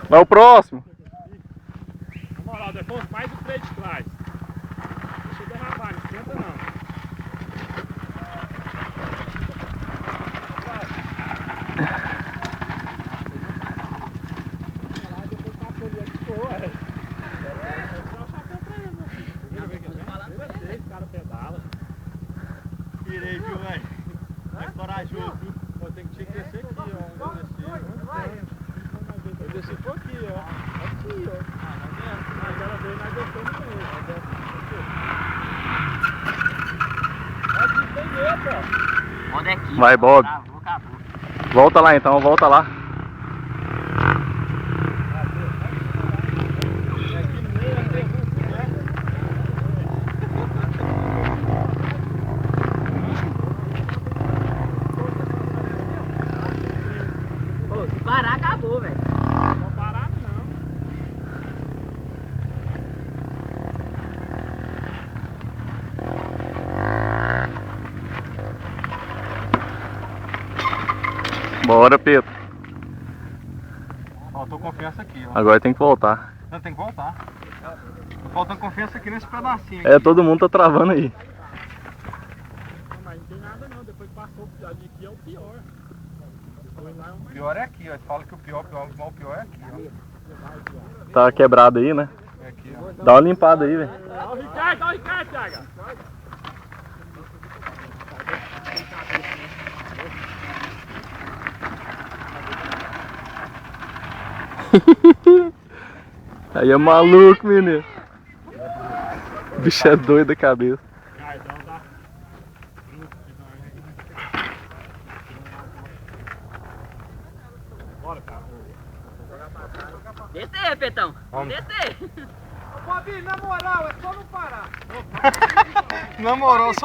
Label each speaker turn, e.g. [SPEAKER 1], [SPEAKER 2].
[SPEAKER 1] Vai o próximo.
[SPEAKER 2] Na moral, depois faz o freio de trás. Deixa eu derrapar, não esquenta não.
[SPEAKER 3] Tirei, viu, velho? É corajoso, viu?
[SPEAKER 2] Tem que descer aqui, ó. Eu desci por aqui, ó. Aqui, ó. Agora veio, nós descemos mesmo. Pode entender, pô.
[SPEAKER 4] Onde é aqui?
[SPEAKER 1] Vai, Bob.
[SPEAKER 4] Acabou.
[SPEAKER 1] Volta lá então, volta lá.
[SPEAKER 4] Pô, se parar, acabou, velho.
[SPEAKER 2] Não parar, não.
[SPEAKER 1] Bora, Pedro.
[SPEAKER 3] Faltou confiança aqui, ó.
[SPEAKER 1] Agora tem que voltar.
[SPEAKER 3] Não, tem que voltar. Tá faltando confiança aqui nesse pedacinho.
[SPEAKER 1] É, todo mundo tá travando aí.
[SPEAKER 2] Não, mas não tem nada não. Depois que passou o pior de aqui é o pior. Depois lá é o
[SPEAKER 3] O
[SPEAKER 2] mais.
[SPEAKER 3] pior é aqui, ó. Fala que o pior é aqui, ó.
[SPEAKER 1] Tá quebrado aí, né?
[SPEAKER 3] É aqui, ó.
[SPEAKER 1] Dá uma limpada aí, velho.
[SPEAKER 2] Olha o Ricardo, Thiago.
[SPEAKER 1] Aí é maluco, menino. O bicho é doido da cabeça.
[SPEAKER 2] Ricardão dá. Bora, cara.
[SPEAKER 4] Descer, Petão.
[SPEAKER 3] Vamos.
[SPEAKER 4] Descer.
[SPEAKER 3] Namorou, só